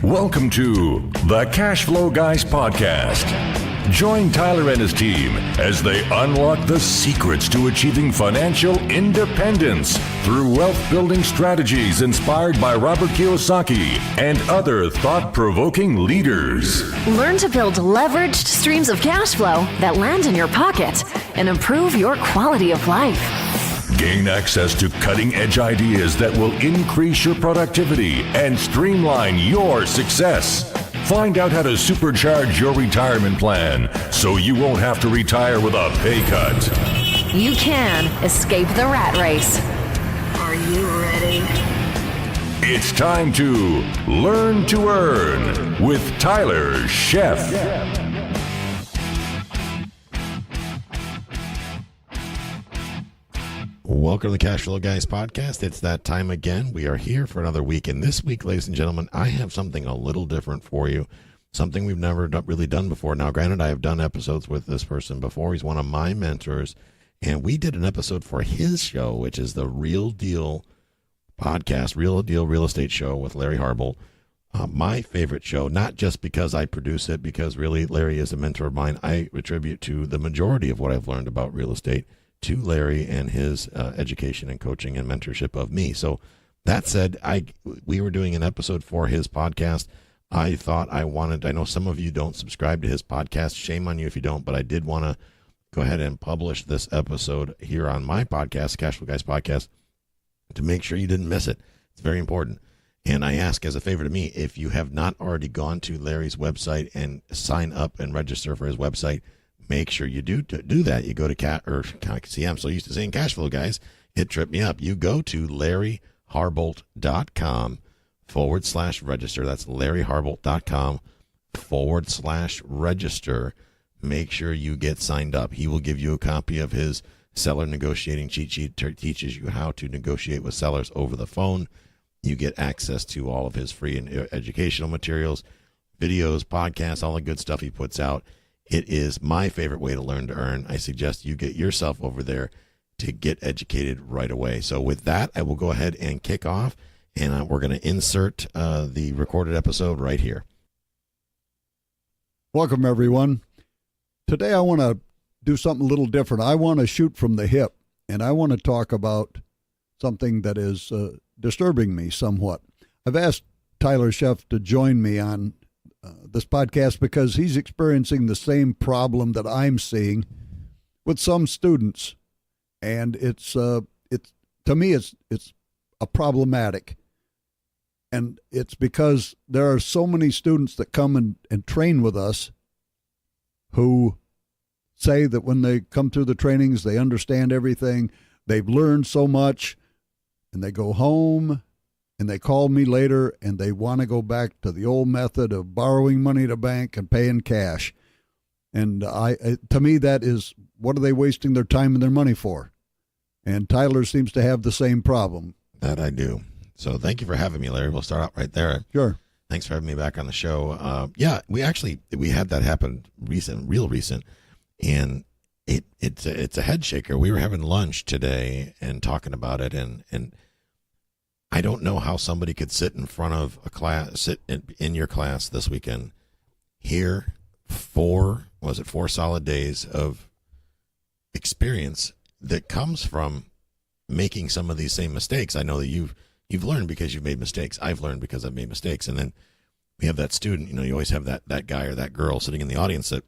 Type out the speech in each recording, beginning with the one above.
Welcome to the Cash Flow Guys podcast. Join Tyler and his team as they unlock the secrets to achieving financial independence through wealth-building strategies inspired by Robert Kiyosaki and other thought-provoking leaders. Learn to build leveraged streams of cash flow that land in your pocket and improve your quality of life. Gain access to cutting-edge ideas that will increase your productivity and streamline your success. Find out how to supercharge your retirement plan so you won't have to retire with a pay cut. You can escape the rat race. Are you ready? It's time to Learn to Earn with Tyler Sheff. Welcome to the Cash Flow Guys podcast. It's that time again. We are here for another week. And this week, ladies and gentlemen, I have something a little different for you. Something we've never really done before. Now, granted, I have done episodes with this person before. He's one of my mentors. And we did an episode for his show, which is the Real Deal podcast, Real Deal Real Estate Show with Larry Harbolt. My favorite show, not just because I produce it, because really Larry is a mentor of mine. I attribute to the majority of what I've learned about real estate to Larry and his education and coaching and mentorship of me. So that said, we were doing an episode for his podcast. I thought I know some of you don't subscribe to his podcast. Shame on you if you don't, but I did want to go ahead and publish this episode here on my podcast, Cash Flow Guys podcast, to make sure you didn't miss it. It's very important. And I ask as a favor to me, if you have not already gone to Larry's website and sign up and register for his website, make sure you do that. You go to I'm so used to saying Cash Flow Guys, it tripped me up. You go to LarryHarbolt.com/register. That's LarryHarbolt.com/register. Make sure you get signed up. He will give you a copy of his seller negotiating cheat sheet. Teaches you how to negotiate with sellers over the phone. You get access to all of his free and educational materials, videos, podcasts, all the good stuff he puts out. It is my favorite way to learn to earn. I suggest you get yourself over there to get educated right away. So with that, I will go ahead and kick off, and we're going to insert the recorded episode right here. Welcome, everyone. Today I want to do something a little different. I want to shoot from the hip, and I want to talk about something that is disturbing me somewhat. I've asked Tyler Sheff to join me on this podcast because he's experiencing the same problem that I'm seeing with some students, and it's to me it's a problematic, and it's because there are so many students that come and train with us who say that when they come through the trainings they understand everything, they've learned so much, and they go home and they call me later and they want to go back to the old method of borrowing money at a bank and paying cash. And to me, that is, what are they wasting their time and their money for? And Tyler seems to have the same problem. That I do. So thank you for having me, Larry. We'll start out right there. Sure. Thanks for having me back on the show. We had that happen real recent. And it's a head shaker. We were having lunch today and talking about it, and I don't know how somebody could sit in front of a class, sit in your class this weekend, hear 4 solid days of experience that comes from making some of these same mistakes. I know that you've learned because you've made mistakes. I've learned because I've made mistakes. And then we have that student, you always have that guy or that girl sitting in the audience that,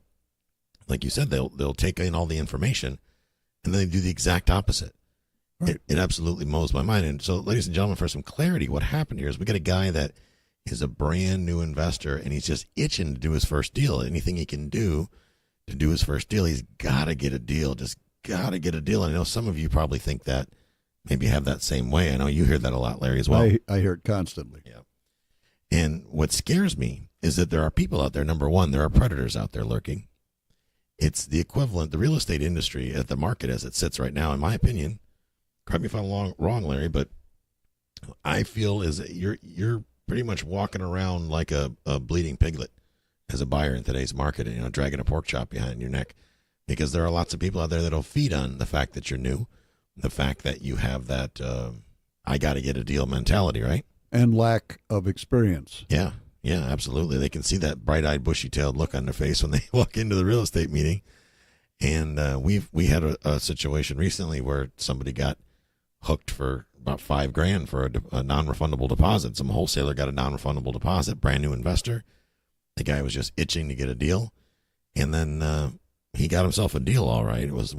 like you said, they'll take in all the information and then they do the exact opposite. It absolutely mows my mind. And so, ladies and gentlemen, for some clarity, what happened here is we got a guy that is a brand new investor, and he's just itching to do his first deal. Anything he can do to do his first deal, he's got to get a deal, just got to get a deal. And I know some of you probably think that, maybe have that same way. I know you hear that a lot, Larry, as well. I hear it constantly. Yeah. And what scares me is that there are people out there, number one, there are predators out there lurking. It's the equivalent, the real estate industry at the market as it sits right now, in my opinion. Correct me if I'm wrong, Larry, but I feel is that you're pretty much walking around like a bleeding piglet as a buyer in today's market, and dragging a pork chop behind your neck, because there are lots of people out there that'll feed on the fact that you're new, the fact that you have that I got to get a deal mentality, right? And lack of experience. Yeah, Yeah, absolutely. They can see that bright-eyed, bushy-tailed look on their face when they walk into the real estate meeting. And we had a situation recently where somebody got hooked for about $5,000 for a non-refundable deposit. Some wholesaler got a non-refundable deposit, brand new investor. The guy was just itching to get a deal, and then he got himself a deal. All right, it was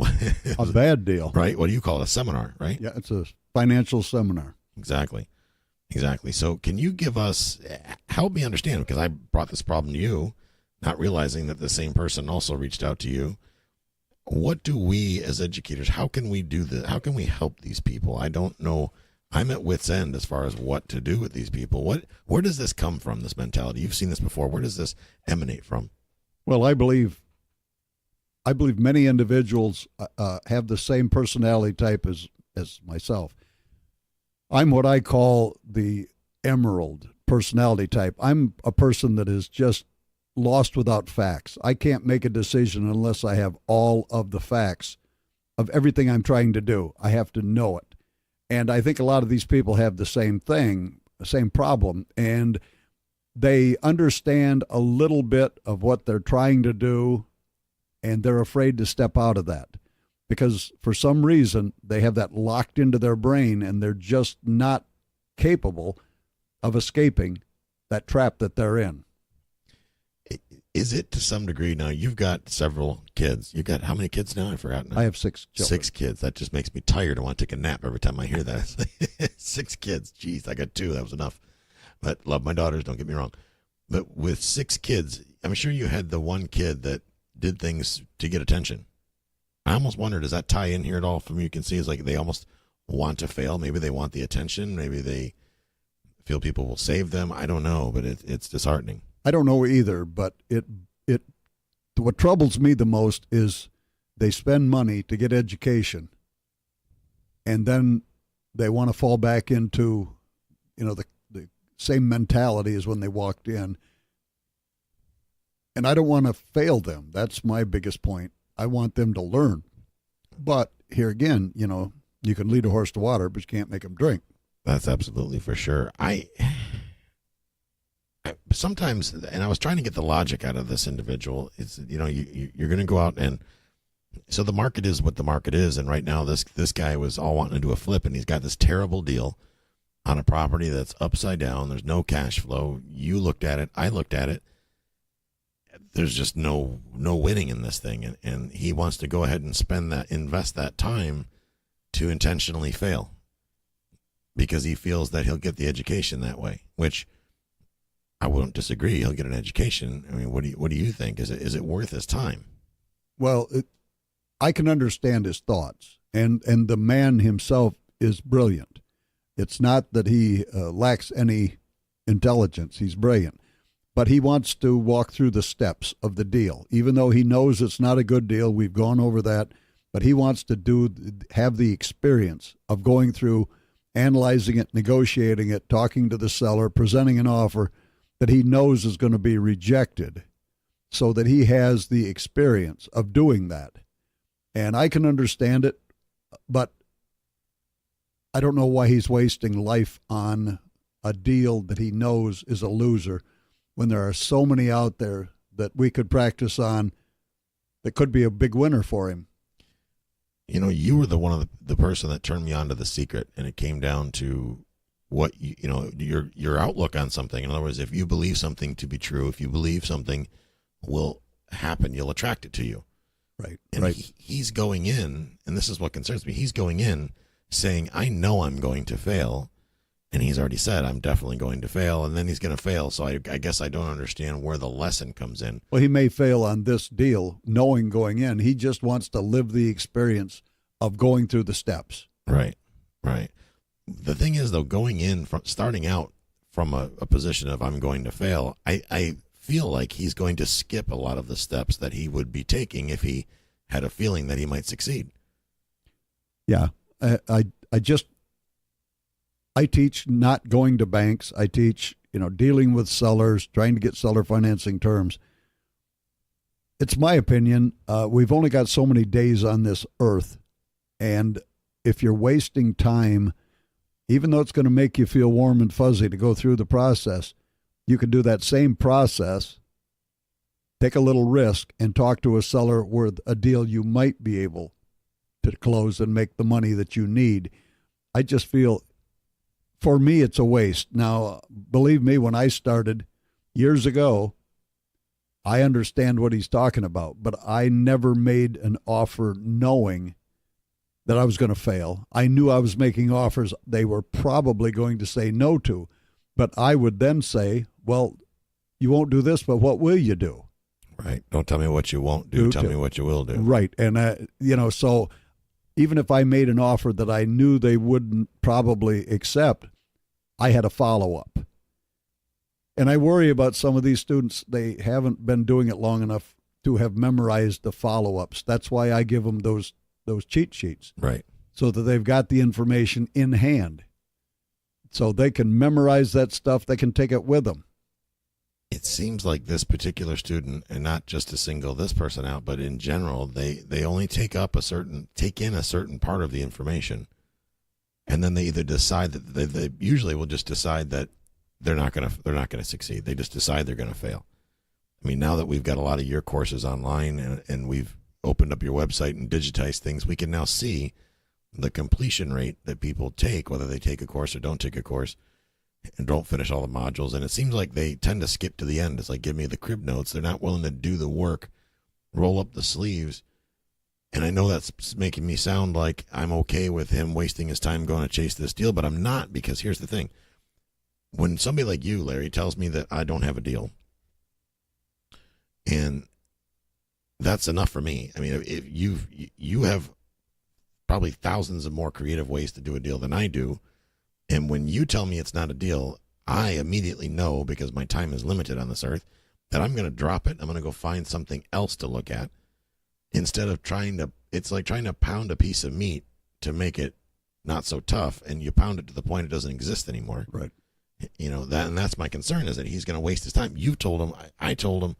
a bad deal, right? What do you call it? A seminar, right? Yeah, it's a financial seminar. Exactly. So, can you help me understand? Because I brought this problem to you, not realizing that the same person also reached out to you. What do we as educators, how can we do this? How can we help these people? I don't know. I'm at wit's end as far as what to do with these people. Where does this come from, this mentality? You've seen this before. Where does this emanate from? Well, I believe many individuals have the same personality type as myself. I'm what I call the emerald personality type. I'm a person that is just lost without facts. I can't make a decision unless I have all of the facts of everything I'm trying to do. I have to know it. And I think a lot of these people have the same thing, the same problem, and they understand a little bit of what they're trying to do, and they're afraid to step out of that because for some reason they have that locked into their brain and they're just not capable of escaping that trap that they're in. Is it to some degree now? You've got several kids. You've got how many kids now? I forgot. I have 6 children. 6 kids. That just makes me tired. I want to take a nap every time I hear that. 6 kids. Jeez, I got 2. That was enough. But love my daughters, don't get me wrong. But with 6 kids, I'm sure you had the one kid that did things to get attention. I almost wonder, does that tie in here at all? From you can see, it's like they almost want to fail. Maybe they want the attention. Maybe they feel people will save them. I don't know, but it's disheartening. I don't know either, but what troubles me the most is they spend money to get education, and then they want to fall back into, the same mentality as when they walked in. And I don't want to fail them. That's my biggest point. I want them to learn. But here again, you can lead a horse to water, but you can't make them drink. That's absolutely for sure. I sometimes, and I was trying to get the logic out of this individual. It's you're going to go out, and so the market is what the market is. And right now, this guy was all wanting to do a flip, and he's got this terrible deal on a property that's upside down. There's no cash flow. You looked at it. I looked at it. There's just no winning in this thing, and he wants to go ahead and invest that time to intentionally fail because he feels that he'll get the education that way, which I wouldn't disagree. He'll get an education. I mean, what do you think? Is it worth his time? Well, I can understand his thoughts, and the man himself is brilliant. It's not that he lacks any intelligence. He's brilliant. But he wants to walk through the steps of the deal, even though he knows it's not a good deal. We've gone over that. But he wants to have the experience of going through, analyzing it, negotiating it, talking to the seller, presenting an offer that he knows is going to be rejected, so that he has the experience of doing that. And I can understand it, but I don't know why he's wasting life on a deal that he knows is a loser when there are so many out there that we could practice on that could be a big winner for him. You were the person that turned me on to The Secret, and it came down to what your outlook on something. In other words, if you believe something to be true, if you believe something will happen, you'll attract it to you. Right. And right. He's going in, and this is what concerns me. He's going in saying, I know I'm going to fail. And he's already said, I'm definitely going to fail, and then he's going to fail. So I guess I don't understand where the lesson comes in. Well, he may fail on this deal, knowing going in. He just wants to live the experience of going through the steps. Right. The thing is, though, going in, starting out from a position of I'm going to fail, I feel like he's going to skip a lot of the steps that he would be taking if he had a feeling that he might succeed. Yeah, I teach not going to banks. I teach, dealing with sellers, trying to get seller financing terms. It's my opinion, we've only got so many days on this earth. And if you're wasting time, even though it's going to make you feel warm and fuzzy to go through the process, you could do that same process, take a little risk, and talk to a seller with a deal you might be able to close and make the money that you need. I just feel, for me, it's a waste. Now, believe me, when I started years ago, I understand what he's talking about, but I never made an offer knowing that I was going to fail. I knew I was making offers they were probably going to say no to, but I would then say, well, you won't do this, but what will you do? Right. Don't tell me what you won't do. Tell me what you will do. Right. And, so even if I made an offer that I knew they wouldn't probably accept, I had a follow-up. And I worry about some of these students. They haven't been doing it long enough to have memorized the follow-ups. That's why I give them those cheat sheets. Right. So that they've got the information in hand. So they can memorize that stuff. They can take it with them. It seems like this particular student, and not just to single this person out, but in general, they only take in a certain part of the information, and then they either decide that they usually will just decide that they're not gonna succeed. They just decide they're gonna fail. I mean, now that we've got a lot of your courses online and we've opened up your website and digitized things, we can now see the completion rate that people take, whether they take a course or don't take a course, and don't finish all the modules. And it seems like they tend to skip to the end. It's like, give me the crib notes. They're not willing to do the work, roll up the sleeves. And I know that's making me sound like I'm okay with him wasting his time going to chase this deal, but I'm not, because here's the thing. When somebody like you, Larry, tells me that I don't have a deal, and that's enough for me. I mean, if you have probably thousands of more creative ways to do a deal than I do. And when you tell me it's not a deal, I immediately know, because my time is limited on this earth, that I'm going to drop it. I'm going to go find something else to look at, instead of it's like trying to pound a piece of meat to make it not so tough, and you pound it to the point it doesn't exist anymore. Right. And that's my concern, is that he's going to waste his time. You told him, I told him.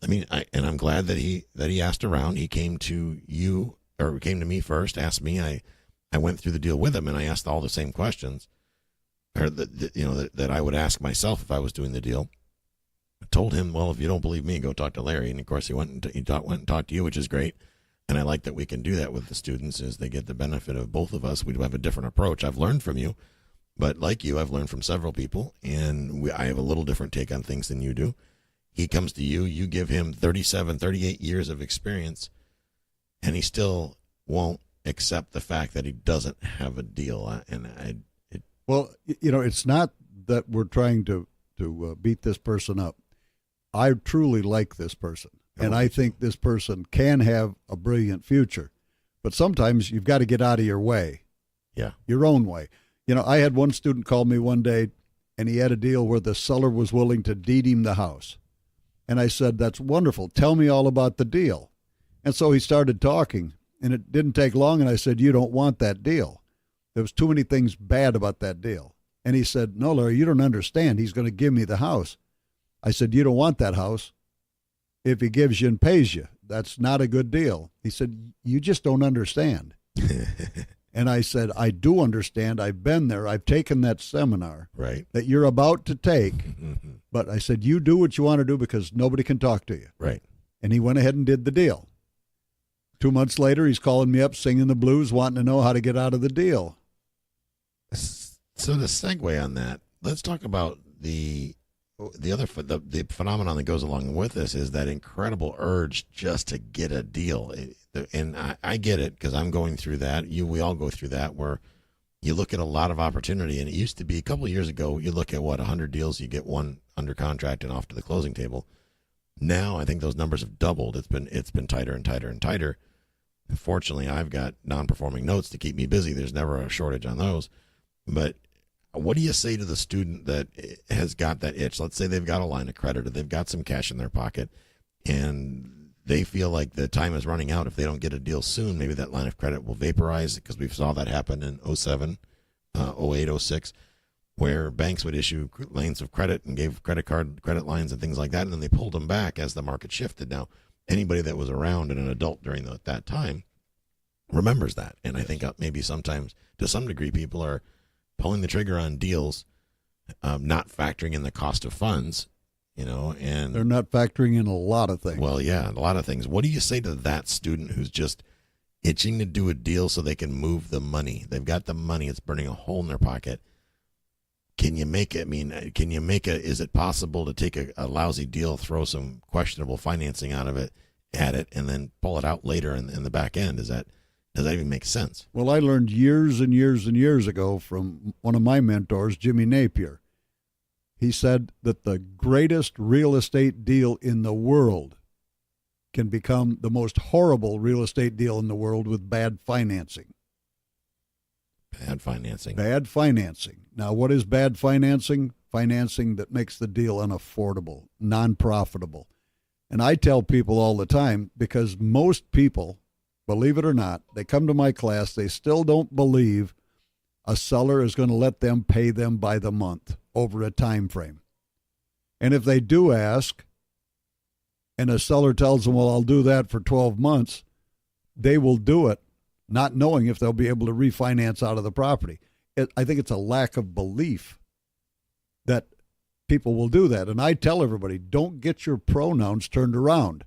I mean, and I'm glad that he asked around. He came to you, or came to me first, asked me. I went through the deal with him, and I asked all the same questions, or that I would ask myself if I was doing the deal. I told him, well, if you don't believe me, go talk to Larry. And of course, he went and talked to you, which is great. And I like that we can do that with the students, as they get the benefit of both of us. We do have a different approach. I've learned from you, but like you, I've learned from several people, and I have a little different take on things than you do. He comes to you, you give him 37, 38 years of experience, and he still won't accept the fact that he doesn't have a deal. Well, it's not that we're trying to beat this person up. I truly like this person, and I think this person can have a brilliant future. But sometimes you've got to get out of your way. Yeah. Your own way. I had one student call me one day, and he had a deal where the seller was willing to deed him the house. And I said, that's wonderful. Tell me all about the deal. And so he started talking, and it didn't take long, and I said, you don't want that deal. There was too many things bad about that deal. And he said, no, Larry, you don't understand. He's going to give me the house. I said, you don't want that house if he gives you and pays you. That's not a good deal. He said, you just don't understand. And I said, I do understand. I've been there. I've taken that seminar right. that you're about to take. But I said, you do what you want to do, because nobody can talk to you. Right. And he went ahead and did the deal. 2 months later, he's calling me up, singing the blues, wanting to know how to get out of the deal. So to segue on that, let's talk about the phenomenon that goes along with this, is that incredible urge just to get a deal. And I get it, because I'm going through that. We all go through that, where you look at a lot of opportunity. And it used to be, a couple of years ago, you look at 100 deals, you get one under contract and off to the closing table. Now I think those numbers have doubled. It's been tighter and tighter and tighter. Fortunately, I've got non-performing notes to keep me busy. There's never a shortage on those. But what do you say to the student that has got that itch? Let's say they've got a line of credit, or they've got some cash in their pocket, and they feel like the time is running out. If they don't get a deal soon, maybe that line of credit will vaporize, because we saw that happen in 07, 08, 06, where banks would issue lanes of credit and gave credit lines and things like that, and then they pulled them back as the market shifted. Now, anybody that was around and an adult during that time remembers that. And I think maybe sometimes, to some degree, people are pulling the trigger on deals not factoring in the cost of funds, and They're not factoring in a lot of things. well, yeah, a lot of things. What do you say to that student who's just itching to do a deal so they can move the money? They've got the money. It's burning a hole in their pocket. Can you make it? I mean, is it possible to take a lousy deal, throw some questionable financing out of it, at it, and then pull it out later in the back end? Does that even make sense? Well, I learned years and years and years ago from one of my mentors, Jimmy Napier. He said that the greatest real estate deal in the world can become the most horrible real estate deal in the world with bad financing. Bad financing. Bad financing. Now, what is bad financing? Financing that makes the deal unaffordable, non-profitable. And I tell people all the time, because most people, believe it or not, they come to my class, they still don't believe a seller is going to let them pay them by the month over a time frame. And if they do ask, and a seller tells them, well, I'll do that for 12 months, they will do it, not knowing if they'll be able to refinance out of the property. I think it's a lack of belief that people will do that. And I tell everybody, don't get your pronouns turned around.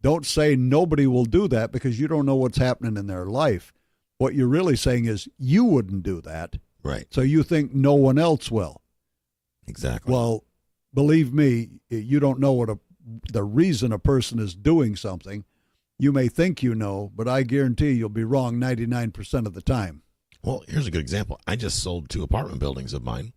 Don't say nobody will do that because you don't know what's happening in their life. What you're really saying is you wouldn't do that. Right. So you think no one else will. Exactly. Well, believe me, you don't know what the reason a person is doing something. You may think you know, but I guarantee you'll be wrong 99% of the time. Well, here's a good example. I just sold 2 apartment buildings of mine,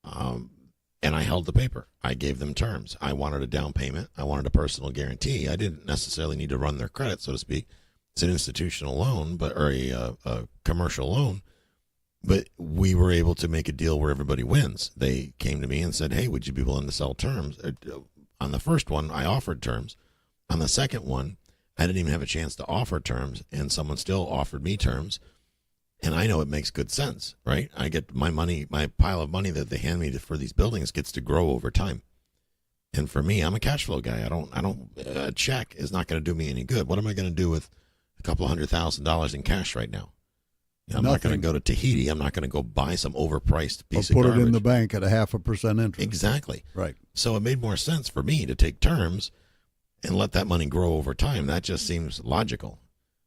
and I held the paper. I gave them terms. I wanted a down payment. I wanted a personal guarantee. I didn't necessarily need to run their credit, so to speak. It's an institutional loan, or a commercial loan. But we were able to make a deal where everybody wins. They came to me and said, hey, would you be willing to sell terms? On the first one, I offered terms. On the second one, I didn't even have a chance to offer terms, and someone still offered me terms. And I know it makes good sense, right? I get my money, my pile of money that they hand me for these buildings gets to grow over time. And for me, I'm a cash flow guy. A check is not going to do me any good. What am I going to do with a couple $100,000 in cash right now? I'm not going to go to Tahiti. I'm not going to go buy some overpriced piece of garbage. Or put it in the bank at a 0.5% interest. Exactly. Right. So it made more sense for me to take terms and let that money grow over time. That just seems logical.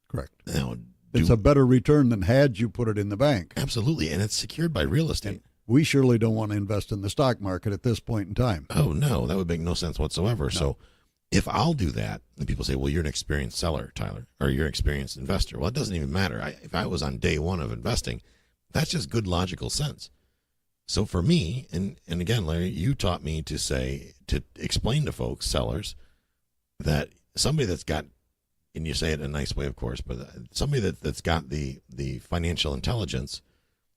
Correct. Now, it's a better return than had you put it in the bank. Absolutely. And it's secured by real estate. And we surely don't want to invest in the stock market at this point in time. Oh, no. That would make no sense whatsoever. No. So if I'll do that, and people say, well, you're an experienced seller, Tyler, or you're an experienced investor. Well, it doesn't even matter. If I was on day one of investing, that's just good logical sense. So for me, and again, Larry, you taught me to explain to folks, sellers, that somebody that's got, and you say it in a nice way, of course, but somebody that's got the financial intelligence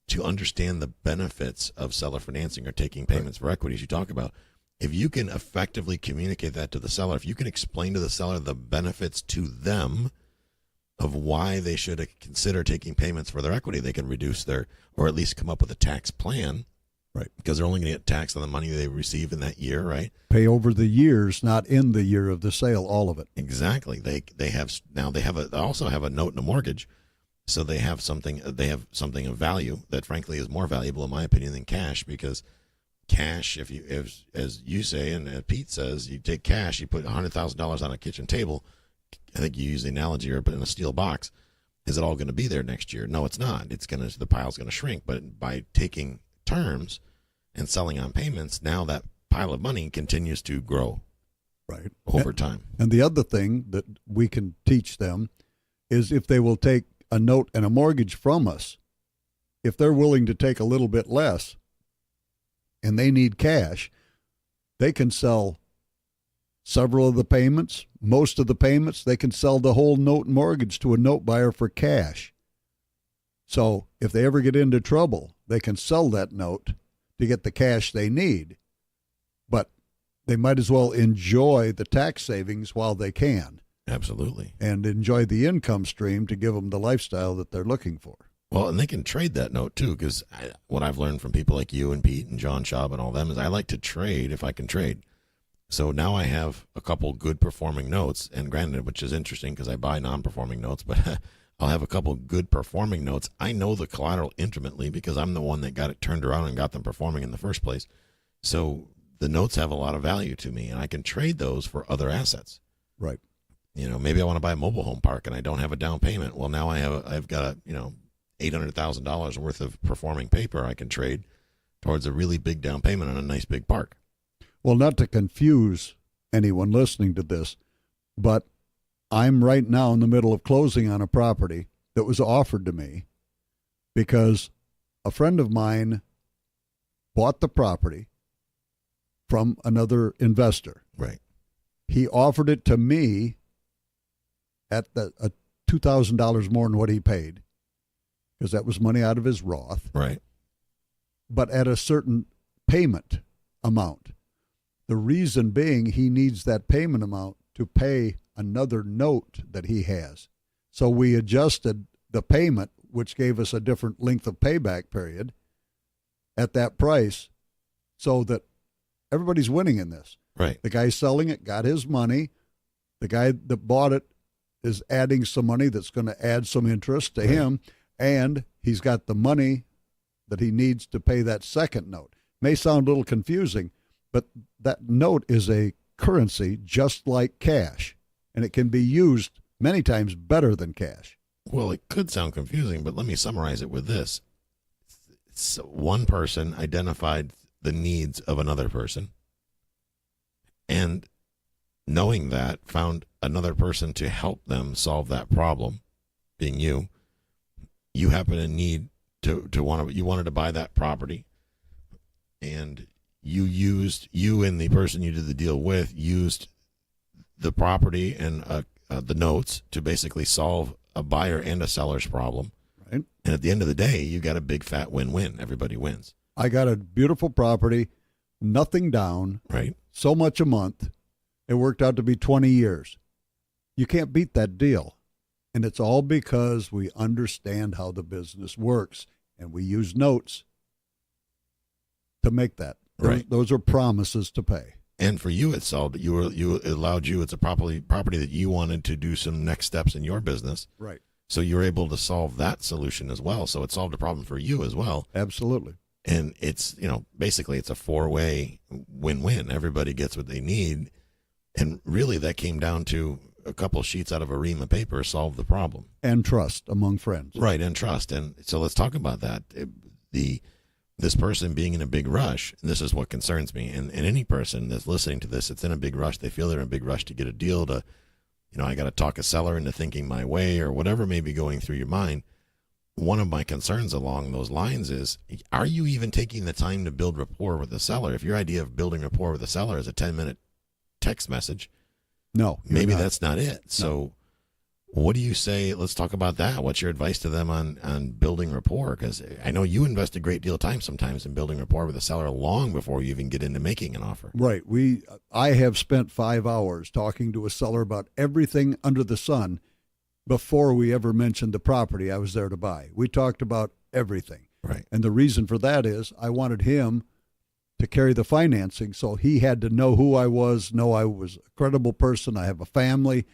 to understand the benefits of seller financing or taking payments for equities you talk about. If you can effectively communicate that to the seller, if you can explain to the seller the benefits to them of why they should consider taking payments for their equity, they can reduce or at least come up with a tax plan. Right. Because they're only going to get taxed on the money they receive in that year, right? Pay over the years, not in the year of the sale, all of it. Exactly. They also have a note and a mortgage. So they have something of value that frankly is more valuable in my opinion than cash, because cash, as you say and Pete says, you take cash, you put $100,000 on a kitchen table. I think you use the analogy, or put in a steel box. Is it all going to be there next year? No, it's not. The pile's going to shrink. But by taking terms and selling on payments, now that pile of money continues to grow right over time. And the other thing that we can teach them is if they will take a note and a mortgage from us, if they're willing to take a little bit less and they need cash, they can sell several of the payments, most of the payments. They can sell the whole note and mortgage to a note buyer for cash. So if they ever get into trouble, they can sell that note to get the cash they need. But they might as well enjoy the tax savings while they can. Absolutely. And enjoy the income stream to give them the lifestyle that they're looking for. Well, and they can trade that note too, because what I've learned from people like you and Pete and John Schaub and all them is I like to trade if I can trade. So now I have a couple good performing notes, and granted, which is interesting because I buy non-performing notes, but I'll have a couple good performing notes. I know the collateral intimately because I'm the one that got it turned around and got them performing in the first place. So the notes have a lot of value to me, and I can trade those for other assets. Right. Maybe I want to buy a mobile home park and I don't have a down payment. Well, now I've got $800,000 worth of performing paper I can trade towards a really big down payment on a nice big park. Well, not to confuse anyone listening to this, but I'm right now in the middle of closing on a property that was offered to me because a friend of mine bought the property from another investor. Right. He offered it to me at $2,000 more than what he paid because that was money out of his Roth. Right. But at a certain payment amount. The reason being he needs that payment amount to pay another note that he has. So we adjusted the payment, which gave us a different length of payback period at that price so that everybody's winning in this. Right. The guy selling it got his money. The guy that bought it is adding some money that's going to add some interest to him, and he's got the money that he needs to pay that second note. May sound a little confusing, but that note is a currency just like cash, and it can be used many times better than cash. Well, it could sound confusing, but let me summarize it with this. So one person identified the needs of another person, and knowing that, found another person to help them solve that problem, being you. You happen to need you wanted to buy that property, and you and the person you did the deal with used the property and the notes to basically solve a buyer and a seller's problem. Right. And at the end of the day, you got a big fat win-win. Everybody wins. I got a beautiful property, nothing down, Right. so much a month. It worked out to be 20 years. You can't beat that deal. And it's all because we understand how the business works, and we use notes to make that. Right. Those are promises to pay. And for you, it solved. It allowed you. It's a property that you wanted to do some next steps in your business. Right. So you were able to solve that solution as well. So it solved a problem for you as well. Absolutely. And it's basically it's a four-way win-win. Everybody gets what they need, and really that came down to a couple sheets out of a ream of paper solved the problem. And trust among friends. Right, and trust. And so let's talk about that. This person being in a big rush, and this is what concerns me, and any person that's listening to this, it's in a big rush. They feel they're in a big rush to get a deal to, I got to talk a seller into thinking my way or whatever may be going through your mind. One of my concerns along those lines is, are you even taking the time to build rapport with the seller? If your idea of building rapport with the seller is a 10-minute text message, no, maybe not. That's not it. So what do you say? Let's talk about that. What's your advice to them on building rapport? Because I know you invest a great deal of time sometimes in building rapport with a seller long before you even get into making an offer. Right. I have spent 5 hours talking to a seller about everything under the sun before we ever mentioned the property I was there to buy. We talked about everything. Right. And the reason for that is I wanted him to carry the financing, so he had to know who I was, know I was a credible person, I have a family.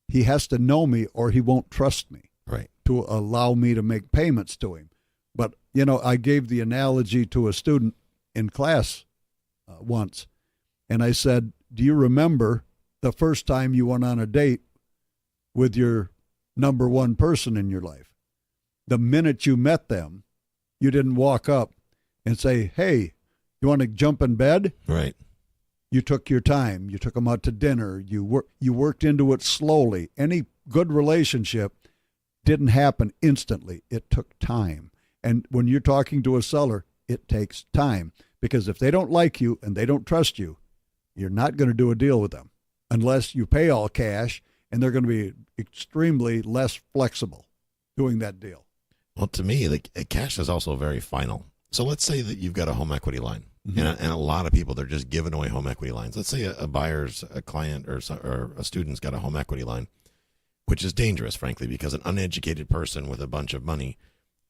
He has to know me or he won't trust me. Right. To allow me to make payments to him. But, I gave the analogy to a student in class once, and I said, do you remember the first time you went on a date with your number one person in your life? The minute you met them, you didn't walk up and say, hey, you want to jump in bed? Right. You took your time. You took them out to dinner. You worked into it slowly. Any good relationship didn't happen instantly. It took time. And when you're talking to a seller, it takes time. Because if they don't like you and they don't trust you, you're not going to do a deal with them unless you pay all cash, and they're going to be extremely less flexible doing that deal. Well, to me, the cash is also very final. So let's say that you've got a home equity line. Mm-hmm. And a lot of people, they're just giving away home equity lines. Let's say a client or a student's got a home equity line, which is dangerous, frankly, because an uneducated person with a bunch of money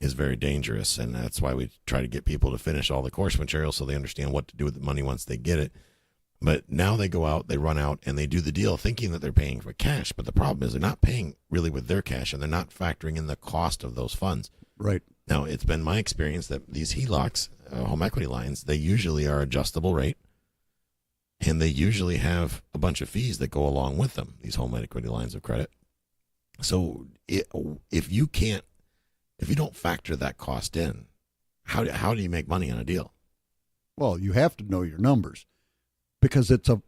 is very dangerous. And that's why we try to get people to finish all the course material so they understand what to do with the money once they get it. But now they go out, they run out, and they do the deal thinking that they're paying for cash. But the problem is they're not paying really with their cash, and they're not factoring in the cost of those funds. Right. Now, it's been my experience that these HELOCs, home equity lines, they usually are adjustable rate, and they usually have a bunch of fees that go along with them, these home equity lines of credit. So if you don't factor that cost in, how do you make money on a deal? Well, you have to know your numbers because it's a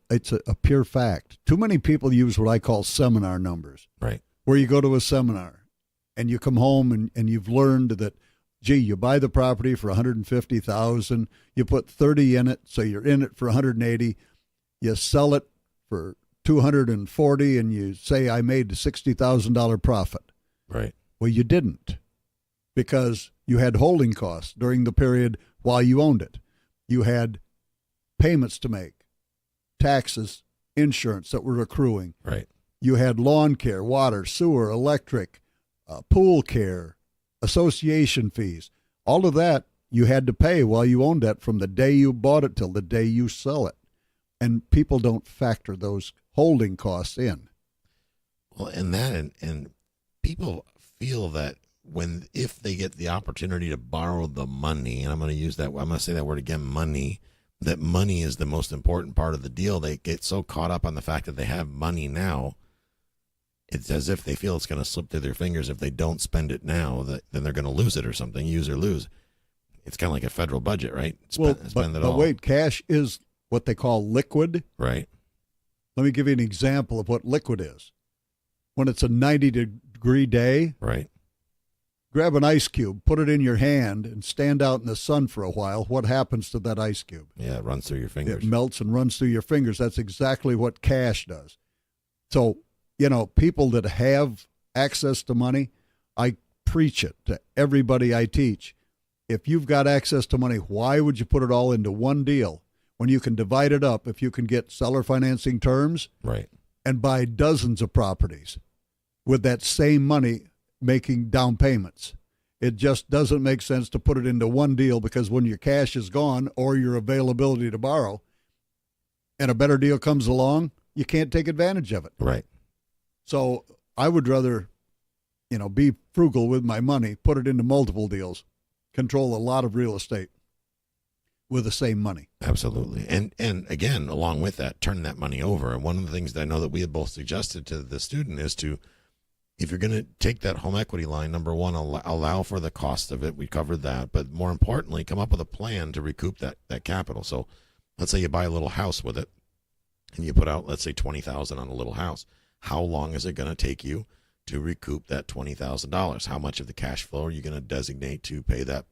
pure fact. Too many people use what I call seminar numbers. Right. Where you go to a seminar and you come home and you've learned that, gee, you buy the property for $150,000, you put 30 in it, so you're in it for 180. You sell it for $240, and you say I made a $60,000 profit. Right. Well, you didn't, because you had holding costs during the period while you owned it. You had payments to make, taxes, insurance that were accruing. Right. You had lawn care, water, sewer, electric, pool care, association fees. All of that you had to pay while you owned that from the day you bought it till the day you sell it. And people don't factor those holding costs in. Well, and people feel that if they get the opportunity to borrow the money, and I'm going to say that word again, money, that money is the most important part of the deal. They get so caught up on the fact that they have money now, it's as if they feel it's going to slip through their fingers if they don't spend it now, then they're going to lose it or something, use or lose. It's kind of like a federal budget, right? Spend it all. But wait, cash is what they call liquid. Right. Let me give you an example of what liquid is. When it's a 90-degree day, right, grab an ice cube, put it in your hand, and stand out in the sun for a while. What happens to that ice cube? Yeah, it runs through your fingers. It melts and runs through your fingers. That's exactly what cash does. So, people that have access to money, I preach it to everybody I teach. If you've got access to money, why would you put it all into one deal when you can divide it up if you can get seller financing terms, right, and buy dozens of properties with that same money making down payments? It just doesn't make sense to put it into one deal, because when your cash is gone or your availability to borrow and a better deal comes along, you can't take advantage of it. Right. So I would rather, be frugal with my money, put it into multiple deals, control a lot of real estate with the same money. Absolutely. And again, along with that, turn that money over. And one of the things that I know that we have both suggested to the student is to, if you're going to take that home equity line, number one, allow for the cost of it. We covered that. But more importantly, come up with a plan to recoup that capital. So let's say you buy a little house with it and you put out, let's say, $20,000 on a little house. How long is it going to take you to recoup that $20,000? How much of the cash flow are you going to designate to pay that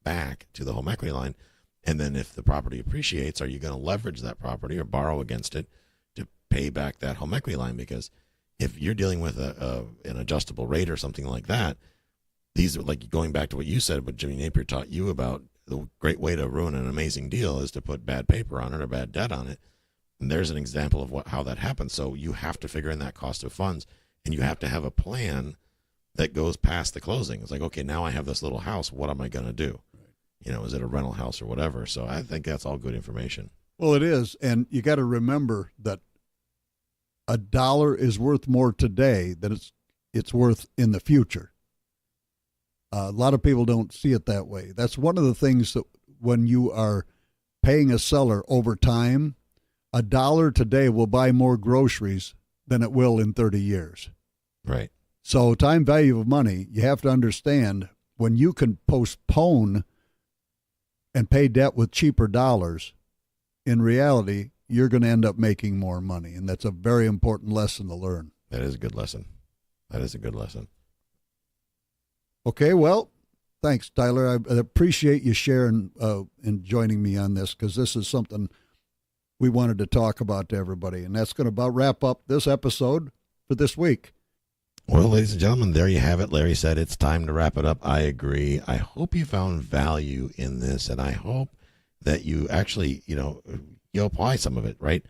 back to the home equity line? And then if the property appreciates, are you going to leverage that property or borrow against it to pay back that home equity line? Because if you're dealing with an adjustable rate or something like that, these are, like, going back to what you said, what Jimmy Napier taught you about, the great way to ruin an amazing deal is to put bad paper on it or bad debt on it. And there's an example of how that happens. So you have to figure in that cost of funds, and you have to have a plan that goes past the closing. It's like, okay, now I have this little house. What am I going to do? Is it a rental house or whatever? So I think that's all good information. Well, it is. And you got to remember that $1 is worth more today than it's worth in the future. A lot of people don't see it that way. That's one of the things that when you are paying a seller over time, $1 today will buy more groceries than it will in 30 years. Right. So time value of money, you have to understand, when you can postpone and pay debt with cheaper dollars, in reality, you're going to end up making more money. And that's a very important lesson to learn. That is a good lesson. Okay, well, thanks, Tyler. I appreciate you sharing and joining me on this, because this is something we wanted to talk about to everybody. And that's going to about wrap up this episode for this week. Well, ladies and gentlemen, there you have it. Larry said it's time to wrap it up. I agree. I hope you found value in this, and I hope that you actually, you apply some of it, right?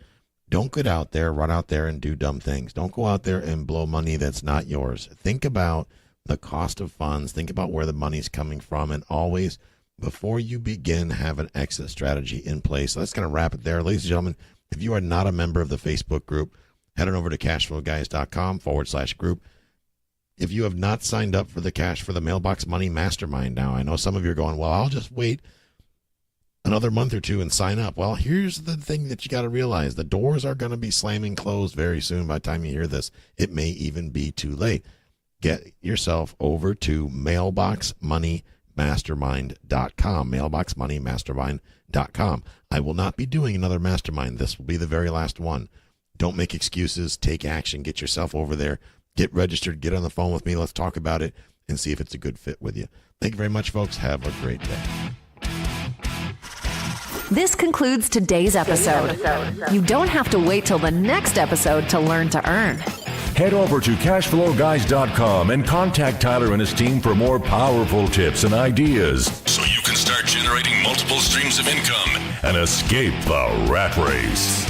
Don't get out there, run out there and do dumb things. Don't go out there and blow money that's not yours. Think about the cost of funds. Think about where the money's coming from, and always, before you begin, have an exit strategy in place. So that's going to wrap it there. Ladies and gentlemen, If you are not a member of the Facebook group, head on over to cashflowguys.com/group. If you have not signed up for the Mailbox Money Mastermind now, I know some of you are going, well, I'll just wait another month or two and sign up. Well, here's the thing that you got to realize. The doors are going to be slamming closed very soon. By the time you hear this, it may even be too late. Get yourself over to mailboxmoneymastermind.com, mailboxmoneymastermind.com. I will not be doing another mastermind. This will be the very last one. Don't make excuses. Take action. Get yourself over there. Get registered. Get on the phone with me. Let's talk about it and see if it's a good fit with you. Thank you very much, folks. Have a great day. This concludes today's episode. You don't have to wait till the next episode to learn to earn. Head over to cashflowguys.com and contact Tyler and his team for more powerful tips and ideas so you can start generating multiple streams of income and escape the rat race.